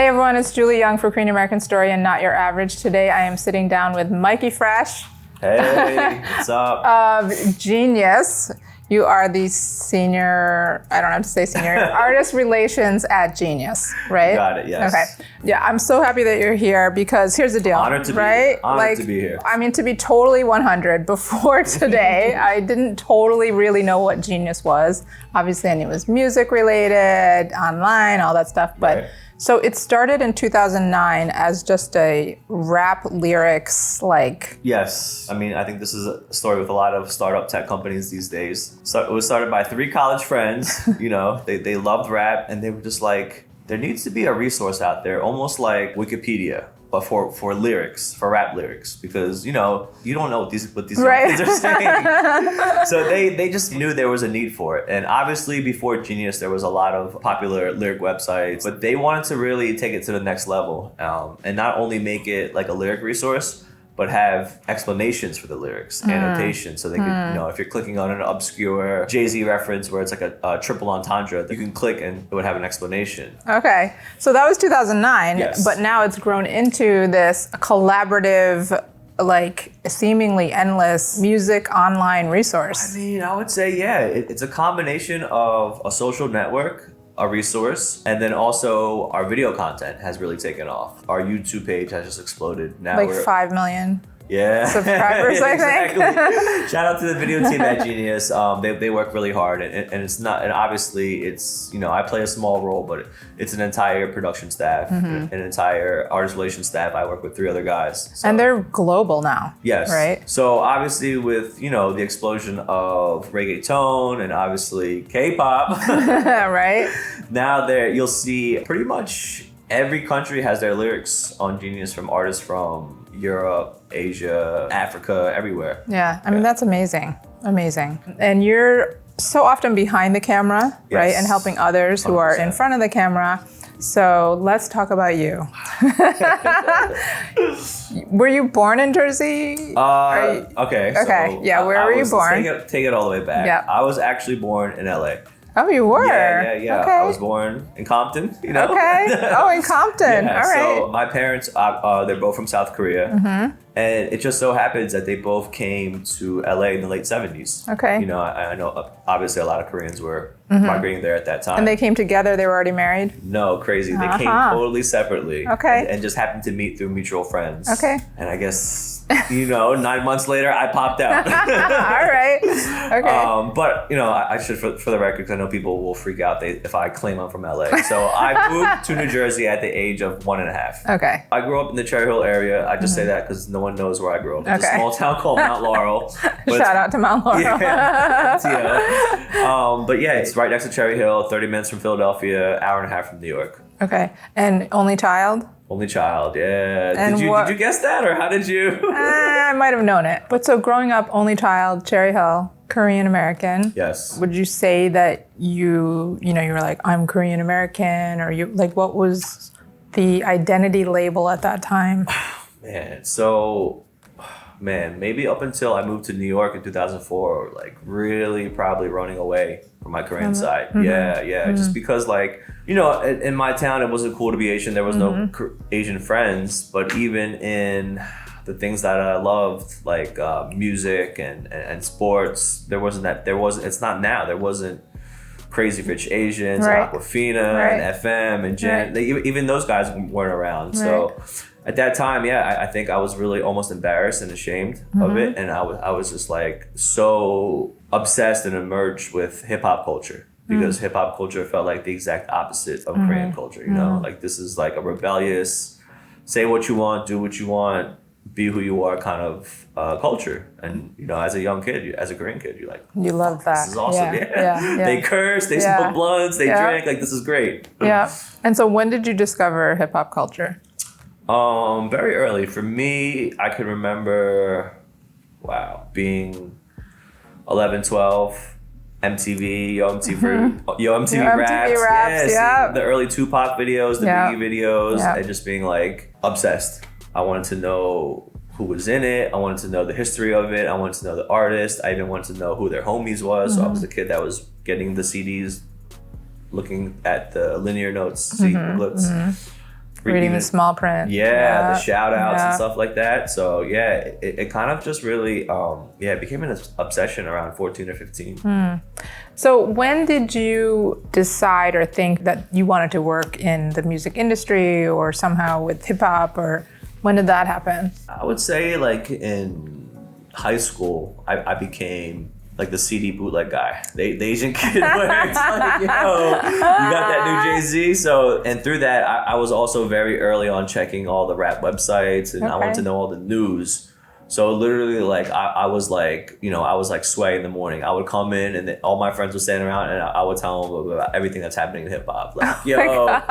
Hey everyone, it's Julie Young for Korean American Story and Not Your Average. Today I am sitting down with Mikey Fresh. Hey, what's up? Of Genius. You are the senior, I don't have to say senior, artist relations at Genius, right? Got it, yes. Okay. Yeah, I'm so happy that you're here because here's the deal, Honored to right? be, honored to be here. I mean, to be totally 100, before today, I didn't totally really know what Genius was. Obviously, I knew it was music related, online, all that stuff, but Right. So it started in 2009 as just a rap lyrics Yes, I mean, I think this is a story with a lot of startup tech companies these days. So it was started by 3 college friends, they loved rap and they were just like, there needs to be a resource out there, almost like Wikipedia, but for lyrics, for rap lyrics, because you don't know what these Right. kids are saying. So they just knew there was a need for it. And obviously before Genius, there was a lot of popular lyric websites, but they wanted to really take it to the next level, and not only make it like a lyric resource, but have explanations for the lyrics, annotations, so they could, if you're clicking on an obscure Jay-Z reference where it's like a triple entendre, you can click and it would have an explanation. Okay, so that was 2009, Yes. but now it's grown into this collaborative, seemingly endless music online resource. I mean, I would say, yeah, it's a combination of a social network, a resource, and then also our video content has really taken off. Our YouTube page has just exploded. Now Like we're 5 million subscribers, I think. Exactly. Shout out to the video team at Genius. They work really hard, and it's not. And obviously, it's I play a small role, but it's an entire production staff, an entire artist relations staff. I work with 3 other guys, so. And they're global now. Yes. Right. So obviously, with the explosion of reggaeton and obviously K-pop, Right. now you'll see pretty much every country has their lyrics on Genius, from artists from Europe, Asia, Africa, everywhere. Yeah, I mean, that's amazing. Amazing. And you're so often behind the camera, right? Yes. And helping others who are in 100%. front of the camera. So let's talk about you. Were you born in Jersey? Okay. Okay, yeah, where were you born? Take it all the way back. Yeah. I was actually born in LA. Oh, you were? Yeah. Okay. I was born in Compton, Okay. Oh, in Compton. Yeah, All right. so my parents, they're both from South Korea. And it just so happens that they both came to LA in the late 70s. Okay. I know obviously a lot of Koreans were migrating there at that time. And they came together, they were already married? No, crazy. They came totally separately. Okay. And just happened to meet through mutual friends. Okay. And I guess, 9 months later, I popped out. All right. Okay. But, I should, for the record, because I know people will freak out if I claim I'm from LA. So I moved to New Jersey at the age of 1.5. Okay. I grew up in the Cherry Hill area. I just say that because no one knows where I grew up. It's Okay. a small town called Mount Laurel. Shout out to Mount Laurel. Yeah. But yeah, it's right next to Cherry Hill, 30 minutes from Philadelphia, hour and a half from New York. Okay. And only child? Only child, yeah. And did you guess that, or how did you? I might have known it. But so growing up, only child, Cherry Hill, Korean American. Yes. Would you say that you were like, I'm Korean American, or what was the identity label at that time? Maybe up until I moved to New York in 2004, really probably running away from my Korean side. Yeah. Just because in my town, it wasn't cool to be Asian. There was no Asian friends, but even in the things that I loved, like music and sports, it's not now. There wasn't Crazy Rich Asians, Right. Aquafina, Right. and FM, and Jen. Right. Even those guys weren't around. So at that time, I think I was really almost embarrassed and ashamed of it. And I was just so obsessed and emerged with hip hop culture, because hip hop culture felt like the exact opposite of Korean culture. This is like a rebellious, say what you want, do what you want, be who you are kind of culture. And as a young kid, as a Korean kid, you're like, You love that. this is awesome. Yeah. They curse, they smoke blunts, they drink, this is great. Yeah. And so when did you discover hip hop culture? Very early. For me, I could remember, being 11, 12, MTV, Yo MTV Raps. Raps, yeah. The early Tupac videos, the Yeah. Biggie videos, Yeah. and just being obsessed. I wanted to know who was in it. I wanted to know the history of it. I wanted to know the artist. I even wanted to know who their homies was. So I was the kid that was getting the CDs, looking at the linear notes, see booklets. Reading the small print. Yeah, the shout outs and stuff like that. So yeah, it kind of just really, it became an obsession around 14 or 15. So when did you decide or think that you wanted to work in the music industry or somehow with hip hop, or when did that happen? I would say like in high school, I became like the CD bootleg guy, the Asian kid where it's like, yo, you got that new Jay-Z. So, and through that, I was also very early on checking all the rap websites, and I wanted to know all the news. So literally, like I was like, I was like Sway in the morning. I would come in and all my friends would stand around, and I would tell them about everything that's happening in hip hop. Like, yo,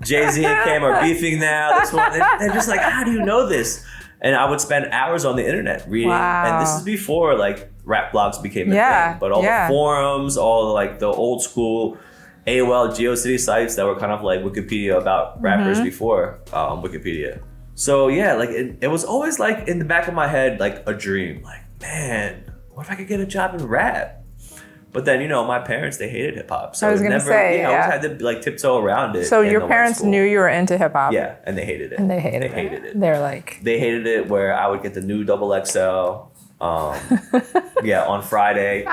Jay-Z and Kim are beefing now. This one, they're just like, how do you know this? And I would spend hours on the internet reading. And this is before like rap blogs became a thing. But all the forums, all like the old school AOL GeoCity sites that were kind of like Wikipedia about rappers before Wikipedia. So yeah, like it was always like in the back of my head, like a dream. Like, man, what if I could get a job in rap? But then, my parents, they hated hip hop. So I was going to say, I always had to like tiptoe around it. So your parents knew you were into hip hop? Yeah, and they hated it. And they hated it. They're like... They hated it where I would get the new XXL, on Friday.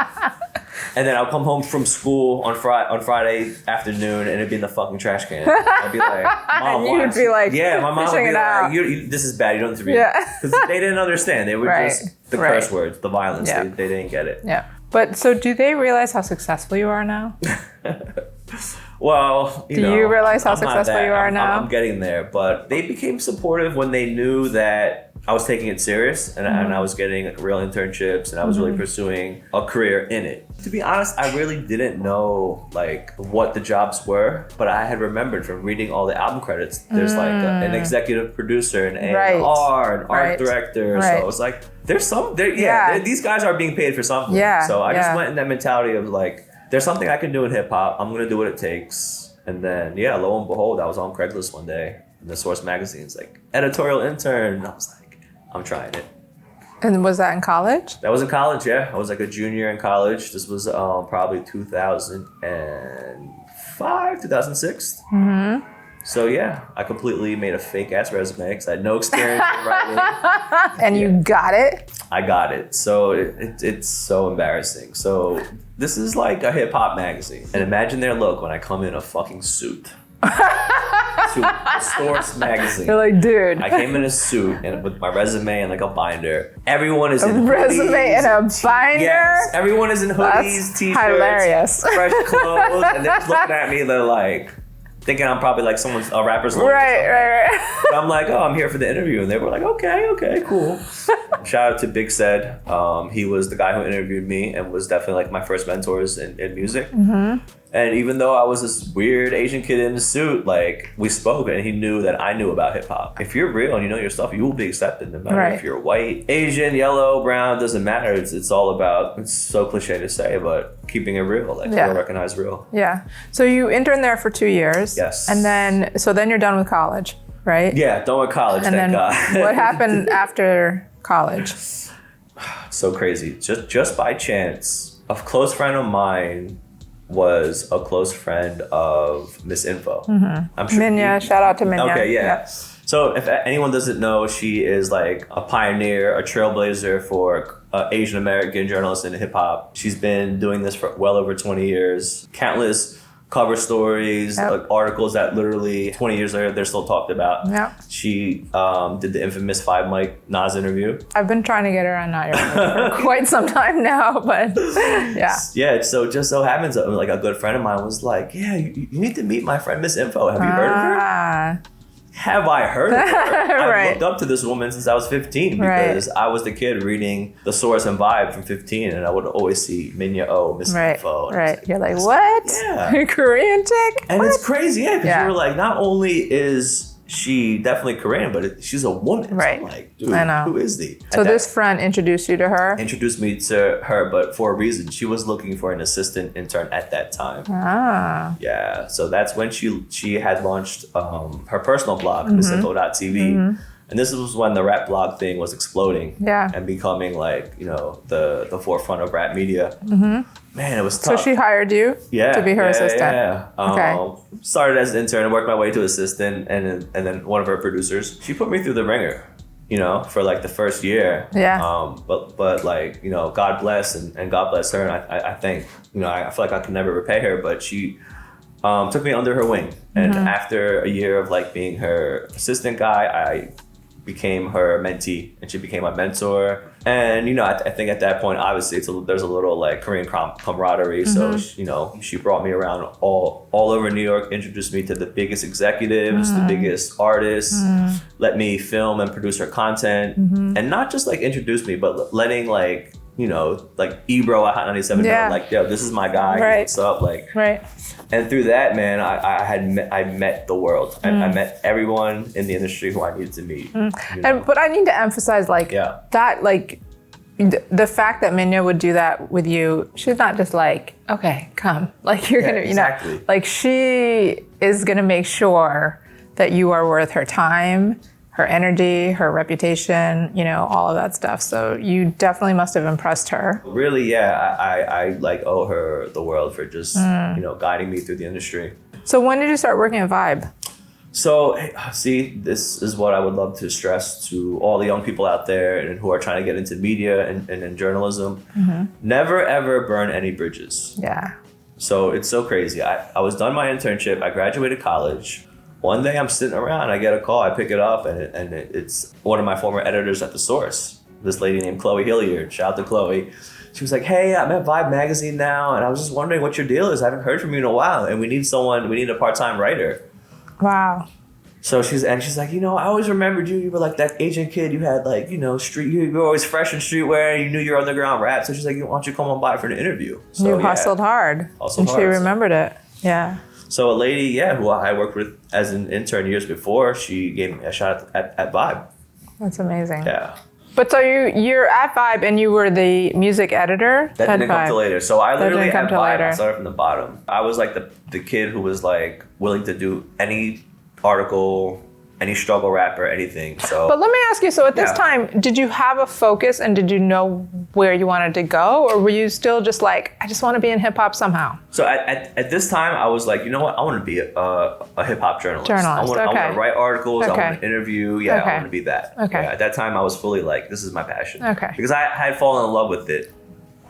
And then I'll come home from school on Friday afternoon, and it'd be in the fucking trash can. I'd be like, Mom, and you'd be like, yeah, my mom would be like, this is bad, you don't have to read it. Because they didn't understand. They were just the curse words, the violence. They didn't get it. Yeah. But so do they realize how successful you are now? Well, do you realize how successful you are now? I'm getting there, but they became supportive when they knew that I was taking it serious, and I was getting like real internships, and I was really pursuing a career in it. To be honest, I really didn't know like what the jobs were, but I had remembered from reading all the album credits. There's like an executive producer, an A&R, an art director. So it was like, there's some, these guys are being paid for something. So I just went in that mentality of like, there's something I can do in hip hop. I'm gonna do what it takes. And then lo and behold, I was on Craigslist one day in the Source magazine's like editorial intern. And I was like, I'm trying it. And was that in college? That was in college, yeah. I was like a junior in college. This was probably 2005, 2006. So yeah, I completely made a fake ass resume because I had no experience in writing. And you got it? I got it. So it's so embarrassing. So this is like a hip hop magazine. And imagine their look when I come in a fucking suit. To a Source magazine. You're like, dude. I came in a suit and with my resume and like a binder. Everyone is in resume hoodies, and a binder? Yes. Everyone is in hoodies, t-shirts, hilarious. fresh clothes, and they're just looking at me. They're like, thinking I'm probably like a rapper's lawyer. Right. But I'm like, I'm here for the interview. And they were like, okay, cool. Shout out to Big Said. He was the guy who interviewed me and was definitely like my first mentors in music. And even though I was this weird Asian kid in a suit, like we spoke and he knew that I knew about hip hop. If you're real and you know your stuff, you will be accepted no matter if you're white, Asian, yellow, brown, doesn't matter. It's all about, it's so cliche to say, but keeping it real, like real recognized real. Yeah. So you interned there for 2 years. Yes. And then you're done with college, right? Yeah, done with college, and thank God. What happened after college? So crazy. Just by chance, a close friend of mine was a close friend of Miss Info. I'm sure Minya, shout out to Minya. Okay, yeah. So if anyone doesn't know, she is like a pioneer, a trailblazer for Asian American journalists in hip hop. She's been doing this for well over 20 years. Countless cover stories, like articles that literally 20 years later they're still talked about. She did the infamous 5 Mic Nas interview. I've been trying to get her on Not Your Money for quite some time now, but yeah. So just so happens that like a good friend of mine was like, yeah, you need to meet my friend Miss Info. Have you heard of her? Have I heard of her? I've looked up to this woman since I was 15 because I was the kid reading The Source and Vibe from 15, and I would always see Minya O, Miss Info. Like, you're like, what? Yeah. Korean chick? And it's crazy, because you were like, not only is she definitely Korean, but she's a woman. Right. So I'm like, dude, I know. Who is the? So this friend introduced you to her? Introduced me to her, but for a reason. She was looking for an assistant intern at that time. Yeah. So that's when she had launched her personal blog, missinfo.tv. And And this was when the rap blog thing was exploding. Yeah. And becoming like, you know, the forefront of rap media. Man, it was tough. So she hired you to be her assistant. Yeah. Okay. Started as an intern and worked my way to assistant, and then one of her producers, she put me through the ringer, you know, for like the first year. Yeah. But like, you know, God bless and God bless her. And I think, you know, I feel like I can never repay her, but she took me under her wing. And after a year of like being her assistant guy, I became her mentee and she became my mentor. And, you know, I think at that point, obviously there's a little like Korean camaraderie. So, you know, she brought me around all over New York, introduced me to the biggest executives, the biggest artists, let me film and produce her content. And not just like introduce me, but letting like, you know, like Ebro at Hot 97 know, like, yo, this is my guy. Right. What's up? Like, Right. And through that, man, I met the world. I met everyone in the industry who I needed to meet. You know? But I need to emphasize like that, like the fact that Meno would do that with you, she's not just like, okay, come. Like you're going to, you know, like she is going to make sure that you are worth her time, her energy, her reputation, you know, all of that stuff. So you definitely must have impressed her. Really, yeah, I like owe her the world for just, you know, guiding me through the industry. So when did you start working at Vibe? So, see, this is what I would love to stress to all the young people out there and who are trying to get into media and in journalism. Never, ever burn any bridges. Yeah. So it's so crazy. I was done my internship. I graduated college. One day I'm sitting around, I get a call, I pick it up, and it's one of my former editors at The Source, this lady named Chloe Hilliard. Shout out to Chloe. She was like, hey, I'm at Vibe magazine now, and I was just wondering what your deal is. I haven't heard from you in a while, and we need a part-time writer. Wow. So she's like, you know, I always remembered you. You were like that Asian kid. You had like, you know, you were always fresh in streetwear. You knew your underground rap. So she's like, why don't you come on by for an interview? So, you hustled hard. Hustled hard. She remembered it. Yeah. So a lady, who I worked with as an intern years before, she gave me a shot at Vibe. That's amazing. Yeah. But so you're at Vibe and you were the music editor? That didn't come till later. So I literally at Vibe, later. I started from the bottom. I was like the kid who was like willing to do any article, any struggle rapper, anything. So, but let me ask you, so at this time, did you have a focus and did you know where you wanted to go? Or were you still just like, I just want to be in hip hop somehow? So at this time, I was like, you know what? I want to be a hip hop journalist. I want to write articles. I want to interview. I want to be that. Okay. Yeah, at that time, I was fully like, this is my passion. Okay. Because I had fallen in love with it.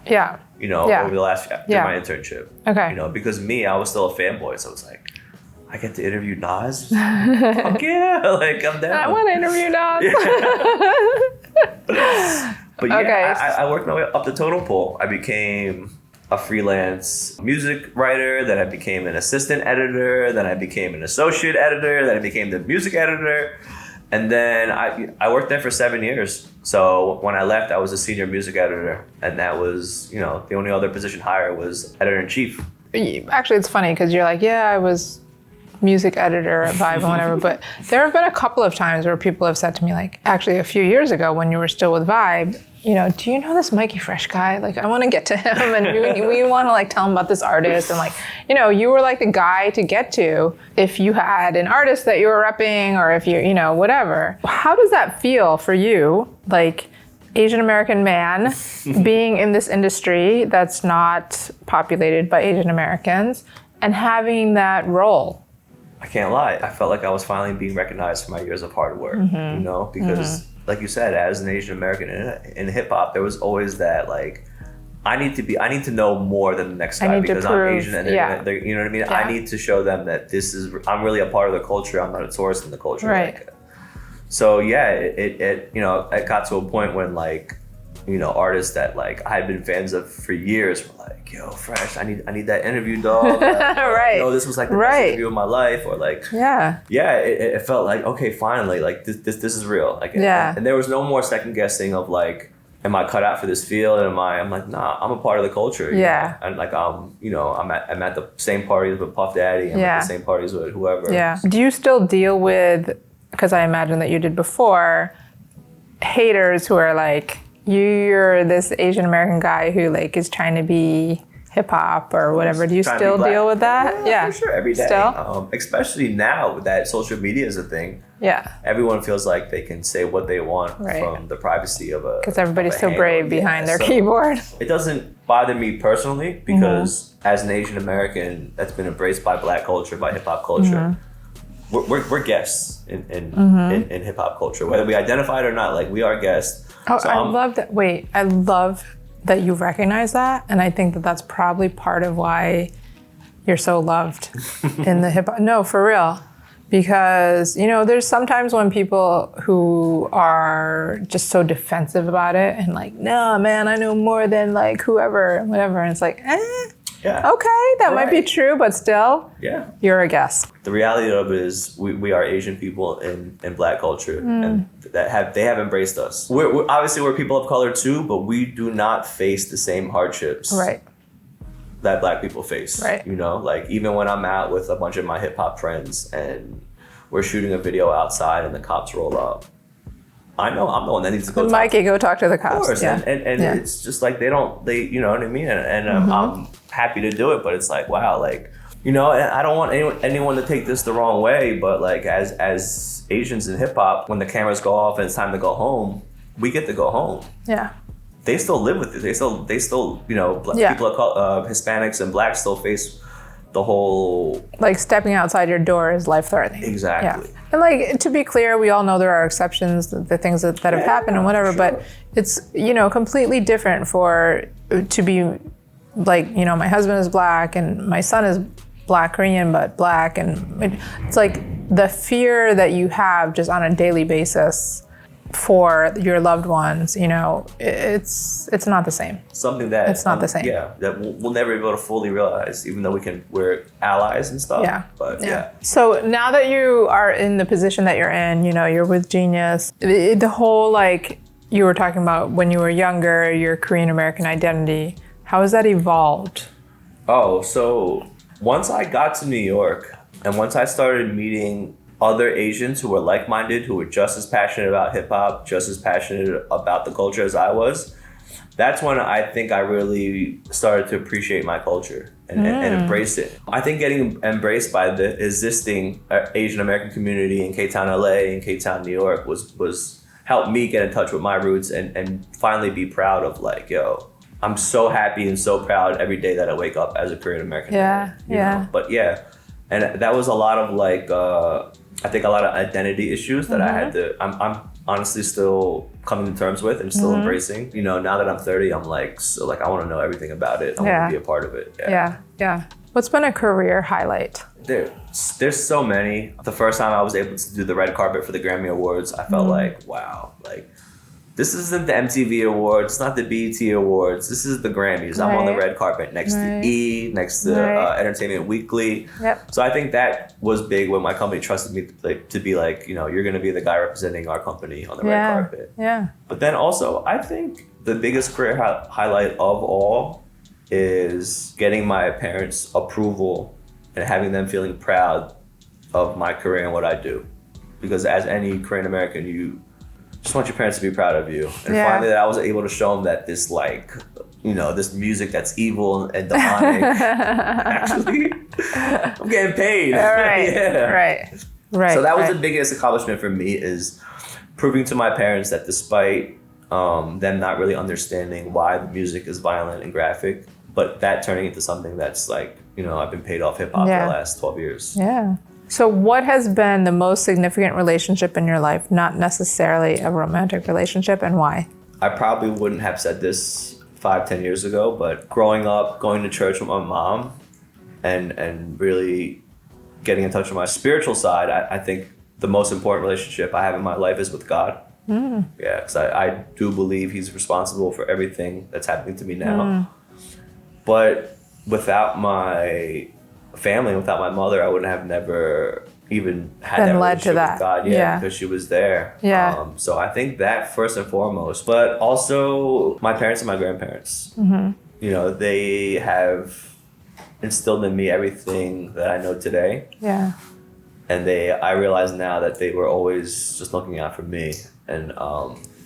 Yeah. You know, over the last after my internship. Okay. You know, because I was still a fanboy, so it was like, I get to interview Nas. Fuck yeah, like I'm down. I want to interview Nas. But yeah, I worked my way up the totem pole. I became a freelance music writer, then I became an assistant editor, then I became an associate editor, then I became the music editor. And then I worked there for 7 years. So when I left, I was a senior music editor. And that was, you know, the only other position higher was editor-in-chief. Actually, it's funny because you're like, I was music editor at Vibe or whatever, but there have been a couple of times where people have said to me, like, actually a few years ago when you were still with Vibe, you know, do you know this Mikey Fresh guy? Like, I want to get to him and we want to like tell him about this artist and like, you know, you were like the guy to get to if you had an artist that you were repping or if you know, whatever. How does that feel for you? Like, Asian American man being in this industry that's not populated by Asian Americans and having that role? I can't lie. I felt like I was finally being recognized for my years of hard work, you know, because like you said, as an Asian American in hip hop, there was always that like, I need to know more than the next guy because I'm Asian and they're, you know what I mean? Yeah. I need to show them that I'm really a part of the culture. I'm not a tourist in the culture. Right. Like, so yeah, it you know, it got to a point when like, you know, artists that like I had been fans of for years were like, yo, Fresh, I need that interview, dog. Right. You know, this was like the best interview of my life, or like, it felt like, okay, finally, like this is real. Like, and there was no more second guessing of like, am I cut out for this field? And I'm like, nah, I'm a part of the culture. You know? And like, you know, I'm at the same parties with Puff Daddy. I'm at the same parties with whoever. Yeah. Do you still deal with, because I imagine that you did before, haters who are like, you're this Asian American guy who like is trying to be hip hop or whatever. Do you Trying to be still black. deal with that? Yeah, for sure, every day. Still? Especially now that social media is a thing. Yeah. Everyone feels like they can say what they want from the privacy of a. Because everybody's so handle. brave behind their keyboard. It doesn't bother me personally because as an Asian American that's been embraced by black culture, by hip hop culture, we're guests in hip hop culture, whether we identify it or not. Like, we are guests. Oh, so I love that. Wait, I love that you recognize that, and I think that that's probably part of why you're so loved in the hip hop. No, for real. Because, you know, there's sometimes when people who are just so defensive about it and like, no, man, I know more than like whoever, whatever. And it's like, okay, that might be true, but still, you're a guest. The reality of it is we are Asian people in black culture and they have embraced us. We're obviously we're people of color too, but we do not face the same hardships. That black people face, you know, like even when I'm out with a bunch of my hip hop friends and we're shooting a video outside and the cops roll up, I know I'm the one that needs to go. Mikey, go talk to the cops. Of course, and it's just like they you know what I mean, and I'm happy to do it, but it's like, wow, like, you know, and I don't want anyone to take this the wrong way, but like as Asians in hip hop, when the cameras go off and it's time to go home, we get to go home. They still live with it. They still, you know, people are Hispanics and blacks still face the whole... Like, stepping outside your door is life-threatening. Exactly. Yeah. And like, to be clear, we all know there are exceptions, the things that have happened and whatever, but it's, you know, completely different to be like, you know, my husband is black and my son is Black Korean, but black. And it's like the fear that you have just on a daily basis for your loved ones, you know, it's not the same. Something that it's not the same. Yeah, that we'll never be able to fully realize, even though we're allies and stuff. But So now that you are in the position that you're in, you know, you're with Genius, the whole, like, you were talking about when you were younger, your Korean American identity, how has that evolved? Oh, so once I got to New York and once I started meeting other Asians who were like-minded, who were just as passionate about hip-hop, just as passionate about the culture as I was, that's when I think I really started to appreciate my culture and embrace it. I think getting embraced by the existing Asian American community in K-Town, LA and K-Town, New York was helped me get in touch with my roots and finally be proud of, like, yo, I'm so happy and so proud every day that I wake up as a Korean American. You know? But and that was a lot of, like, I think a lot of identity issues that I had to, I'm honestly still coming to terms with and still embracing. You know, now that I'm 30, I'm like, so like, I want to know everything about it. I want to be a part of it. Yeah. What's been a career highlight? There's so many. The first time I was able to do the red carpet for the Grammy Awards, I felt like, wow, like, this isn't the MTV Awards, it's not the BET Awards, this is the Grammys. I'm on the red carpet next to E, next to Entertainment Weekly. So I think that was big when my company trusted me to be like, you know, you're gonna be the guy representing our company on the red carpet. But then also, I think the biggest career highlight of all is getting my parents' approval and having them feeling proud of my career and what I do. Because as any Korean American, you just want your parents to be proud of you. And finally that I was able to show them that this, like, you know, this music that's evil and demonic, actually, I'm getting paid. Right. So that was the biggest accomplishment for me, is proving to my parents that despite them not really understanding why the music is violent and graphic, but that turning into something that's like, you know, I've been paid off hip hop for the last 12 years. So what has been the most significant relationship in your life, not necessarily a romantic relationship, and why? I probably wouldn't have said this 5-10 years ago, but growing up, going to church with my mom and really getting in touch with my spiritual side, I think the most important relationship I have in my life is with God. Because I do believe he's responsible for everything that's happening to me now. But without my family, without my mother, I would have never even had that relationship with God because she was there. So I think that first and foremost, but also my parents and my grandparents. You know, they have instilled in me everything that I know today. And I realize now that they were always just looking out for me and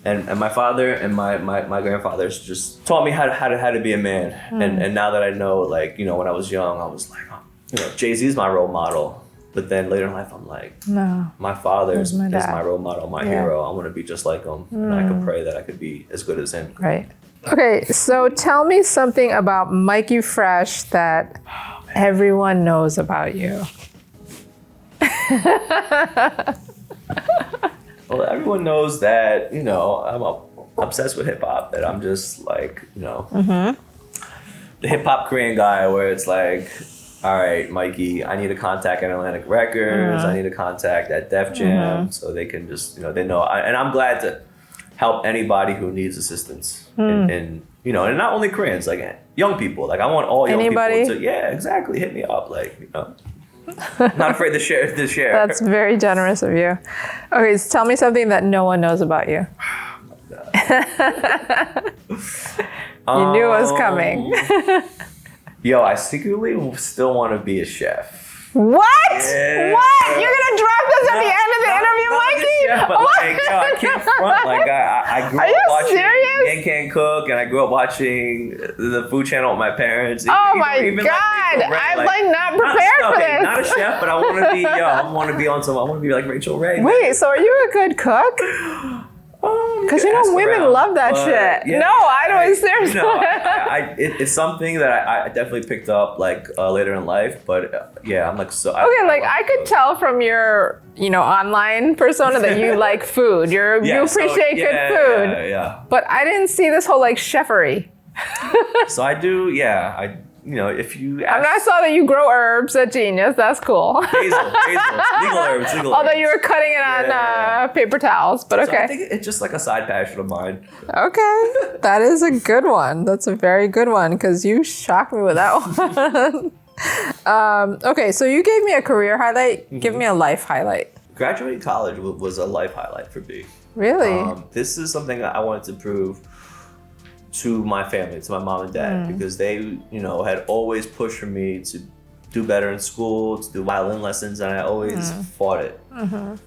And my father and my grandfathers just taught me how to be a man. And now that I know, like, you know, when I was young, I was like, oh, you know, Jay-Z's my role model. But then later in life, I'm like, no, my father is my role model, my hero. I want to be just like him. And I can pray that I could be as good as him. Right. Okay, so tell me something about Mikey Fresh that everyone knows about you. Well, everyone knows that, you know, I'm obsessed with hip hop, that I'm just like, you know, the hip hop Korean guy where it's like, all right, Mikey, I need to contact Atlantic Records. I need to contact at Def Jam so they can just, you know, they know. And I'm glad to help anybody who needs assistance. And you know, and not only Koreans, like young people. Like I want all young people to, yeah, exactly, hit me up. Like, you know, not afraid to share. That's very generous of you. Okay, so tell me something that no one knows about you. You knew it was coming. Yo, I secretly still want to be a chef. What? Yeah. What? You're gonna drop this at the end of the interview, Mikey? Chef, but like, yo, I can't front. Like, I grew up watching Yan Can Cook, and I grew up watching the Food Channel with my parents. Oh my God! I'm like not prepared for this. Not a chef, but I want to be. Yo, I want to be on some. I want to be like Rachel Ray. Wait, so are you a good cook? Because you know women love that shit. Yeah, no, I don't. Seriously, it's something that I definitely picked up like later in life. But yeah, I'm like so. Okay, I could tell from your online persona that you like food. You appreciate good food. Yeah. But I didn't see this whole like chefery. So I do. Yeah, if you ask, I mean, I saw that you grow herbs at Genius. That's cool. Basil, legal herbs. Although you were cutting it on paper towels, but okay. So I think it's just like a side passion of mine. Okay, that is a good one. That's a very good one because you shocked me with that one. Okay, so you gave me a career highlight. Give me a life highlight. Graduating college was a life highlight for me. Really? This is something that I wanted to prove to my family, to my mom and dad, because they, had always pushed for me to do better in school, to do violin lessons, and I always fought it.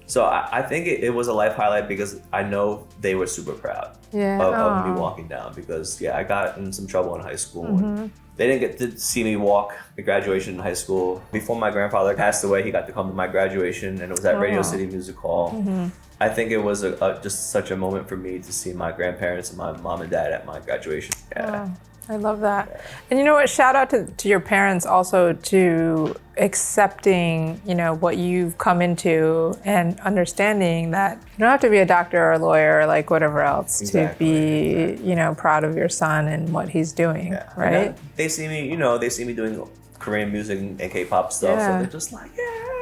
So I think it was a life highlight because I know they were super proud of me walking down because, I got in some trouble in high school. And they didn't get to see me walk at graduation in high school. Before my grandfather passed away, he got to come to my graduation, and it was at Radio City Music Hall. I think it was just such a moment for me to see my grandparents and my mom and dad at my graduation. Yeah. Oh, I love that. Yeah. And you know what? Shout out to your parents also to accepting, what you've come into and understanding that you don't have to be a doctor or a lawyer or like whatever else to be, proud of your son and what he's doing, right? They see me, doing Korean music and K-pop stuff, so they're just like,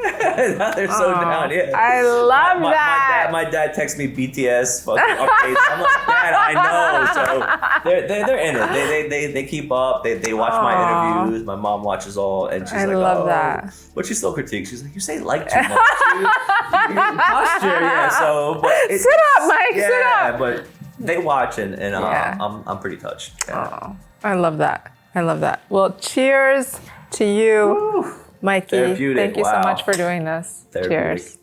now they're so down. Yeah, I love that. My dad texts me BTS fucking updates. I'm like, Dad, I know. So they're in it. They keep up. They watch my interviews. My mom watches all, and she's like, I love that. But she still critiques. She's like, you say like too much. Your posture, but sit up, Mike. Sit up. But they watch, and I'm pretty touched. Yeah. Oh, I love that. I love that. Well, cheers to you. Woo. Mikey, thank you so much for doing this. Cheers.